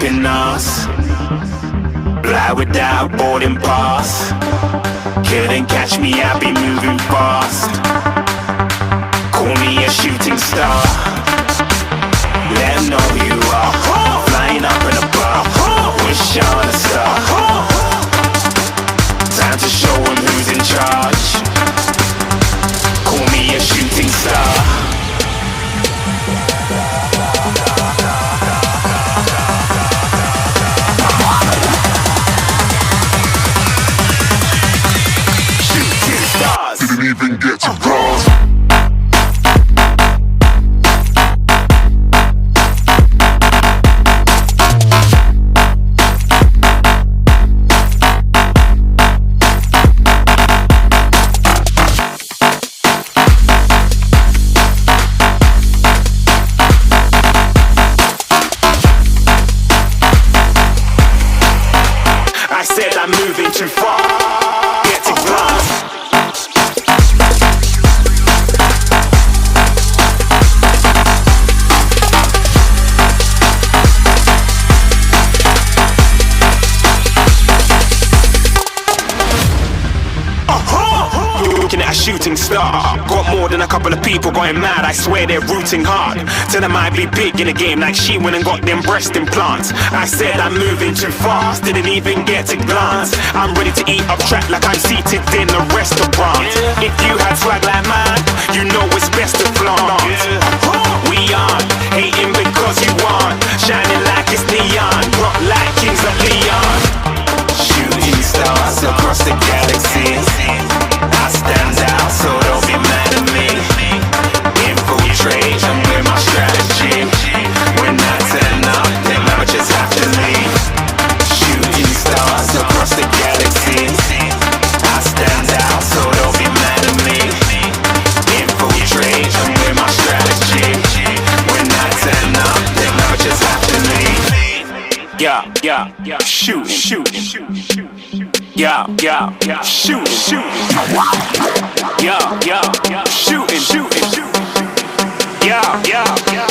open arms. Fly without boarding pass. Couldn't catch me, I be moving fast. Call me a shooting star. Let 'em know who you are. Flying up in a bar. Wish on a star. Time to show 'em who's in charge. Call me a shooting star. Didn't even get to cross. I said I'm moving too far. Get to glass. Looking at a shooting star. Got more than a couple of people going mad, I swear they're rooting hard. Tell them I be big in the game like she went and got them breast implants. I said I'm moving too fast, didn't even get to glance. I'm ready to eat up track like I'm seated in a restaurant. If you had swag like mine, you know it's best to flaunt. We aren't hating because you aren't shining like it's neon, rock like kings of Leon. Shooting stars across the galaxy. I stand out, so don't be mad at me. Infiltrate, I'm with my strategy. When I turn up, then I just have to leave. Shooting stars across the galaxy. I stand out, so don't be mad at me. Infiltrate, I'm with my strategy. When I turn up, then I just have to leave. Yeah, shooting. Yeah, shooting. Yeah, shooting. Yeah,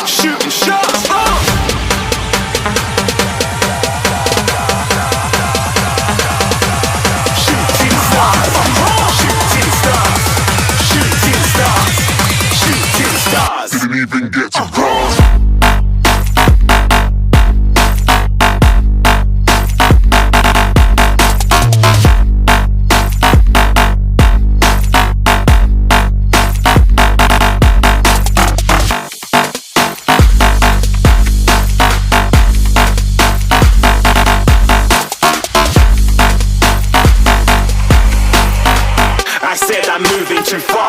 shooting shots. Shooting stars. Didn't even get to cross. I said I'm moving too far.